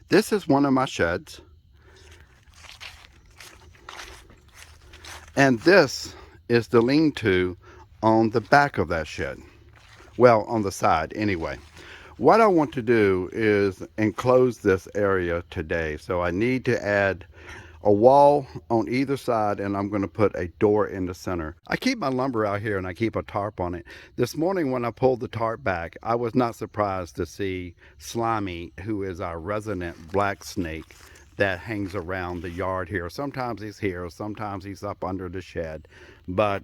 This is one of my sheds, and this is the lean-to on the back of that shed. Well, on the side anyway. What I want to do is enclose this area today. So I need to add a wall on either side, and I'm going to put a door in the center. I keep my lumber out here and I keep a tarp on it. This morning when I pulled the tarp back, I was not surprised to see Slimy, who is our resident black snake that hangs around the yard here. Sometimes he's here, sometimes he's up under the shed, but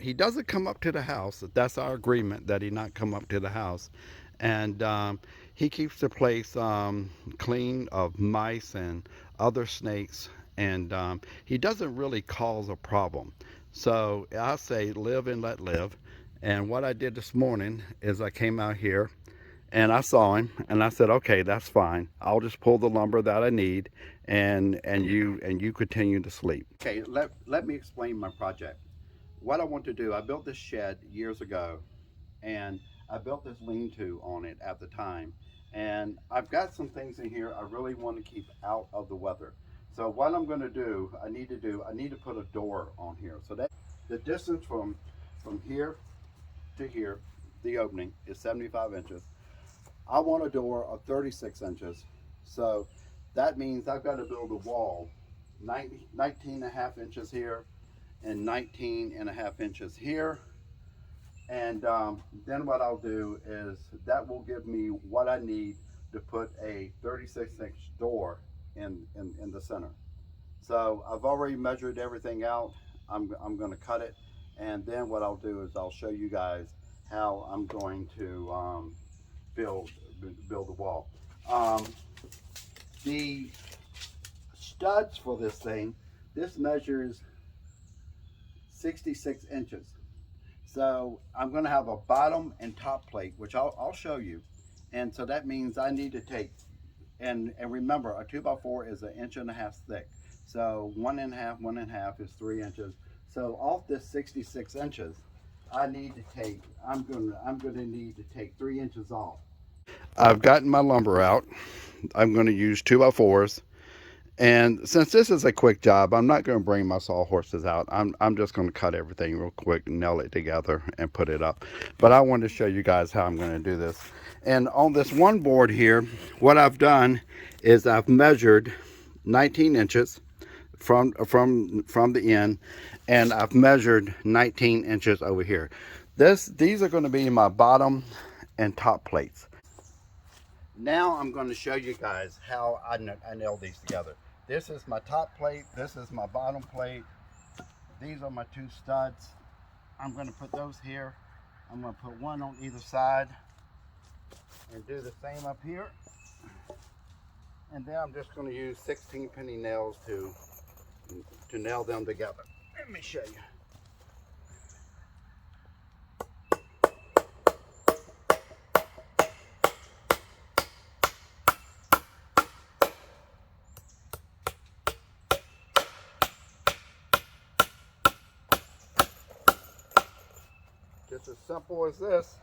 he doesn't come up to the house. That's our agreement, that he not come up to the house. And he keeps the place clean of mice and other snakes, and he doesn't really cause a problem. So I say live and let live. And what I did this morning is I came out here and I saw him and I said, okay, that's fine. I'll just pull the lumber that I need, and you continue to sleep. Okay, let me explain my project. What I want to do, I built this shed years ago, and I built this lean-to on it at the time. And I've got some things in here I really want to keep out of the weather. So what I'm going to do, I need to put a door on here. So that the distance from here to here, the opening is 75 inches. I want a door of 36 inches. So that means I've got to build a wall 19 and a half inches here and 19 and a half inches here. And then what I'll do is that will give me what I need to put a 36-inch door in the center. So I've already measured everything out. I'm going to cut it, and then what I'll do is I'll show you guys how I'm going to build the wall. The studs for this thing, this measures 66 inches. So I'm going to have a bottom and top plate, which I'll show you. And so that means I need to take, and remember, a 2x4 is 1.5 inches thick. So 1.5 is 3 inches. So off this 66 inches, I'm going to need to take 3 inches off. I've gotten my lumber out. I'm going to use 2x4s. And since this is a quick job, I'm not going to bring my sawhorses out. I'm just going to cut everything real quick, nail it together, and put it up. But I wanted to show you guys how I'm going to do this. And on this one board here, what I've done is I've measured 19 inches from the end, and I've measured 19 inches over here. These are going to be my bottom and top plates. Now I'm going to show you guys how I nail these together. This is my top plate, this is my bottom plate. These are my two studs. I'm going to put those here. I'm going to put one on either side and do the same up here. And then I'm just going to use 16 penny nails to nail them together. Let me show you. Just as simple as this.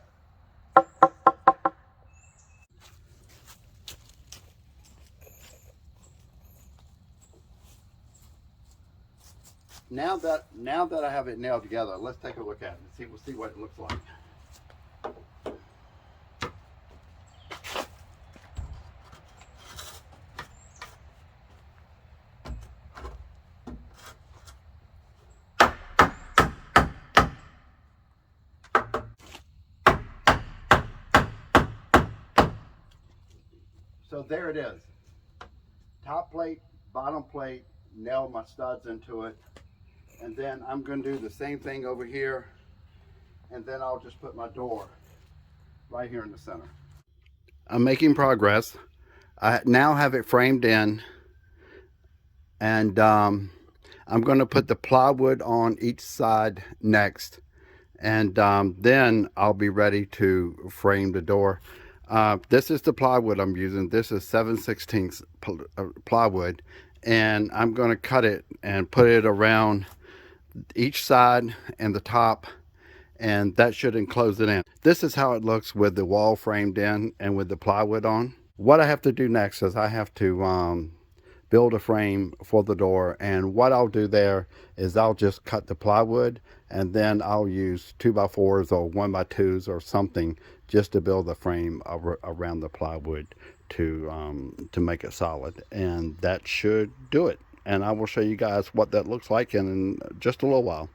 Now that I have it nailed together, let's take a look at it and see what it looks like. So there it is. Top plate, bottom plate, nail my studs into it. And then I'm going to do the same thing over here. And then I'll just put my door right here in the center. I'm making progress. I now have it framed in. And I'm going to put the plywood on each side next. And then I'll be ready to frame the door. This is the plywood I'm using. This is 7/16 plywood, and I'm going to cut it and put it around each side and the top, and that should enclose it in. This is how it looks with the wall framed in and with the plywood on. what I have to do next is I have to build a frame for the door, and what I'll do there is I'll just cut the plywood, and then I'll use 2x4s or 1x2s or something just to build the frame around the plywood to make it solid, and that should do it. And I will show you guys what that looks like in just a little while.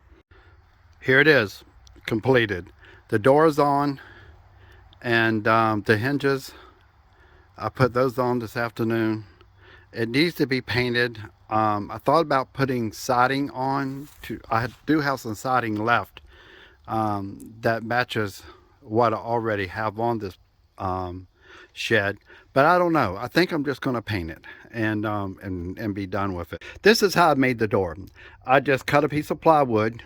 Here it is, completed. The door is on, and the hinges, I put those on this afternoon. It needs to be painted. I thought about putting siding on. I do have some siding left that matches what I already have on this shed, but I don't know. I think I'm just going to paint it and be done with it. This is how I made the door. I just cut a piece of plywood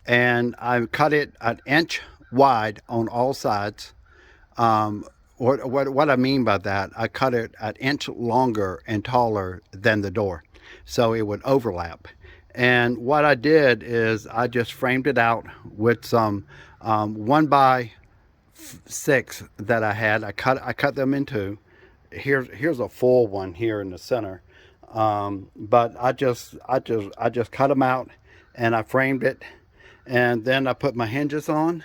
and I cut it an inch wide on all sides. What I mean by that, I cut it an inch longer and taller than the door, so it would overlap. And what I did is I just framed it out with some 1x6 that I had. I cut them in two. Here's a full one here in the center, but I just cut them out and I framed it, and then I put my hinges on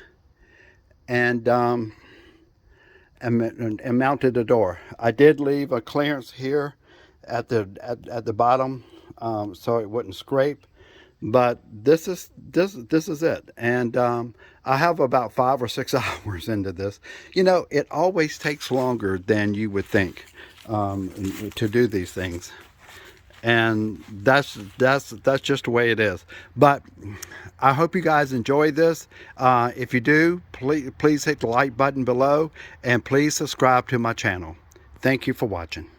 and mounted the door. I did leave a clearance here at the bottom so it wouldn't scrape, but this is it. And I have about 5 or 6 hours into this. You know, it always takes longer than you would think to do these things, and that's just the way it is. But I hope you guys enjoy this. If you do, please hit the like button below, and please subscribe to my channel. Thank you for watching.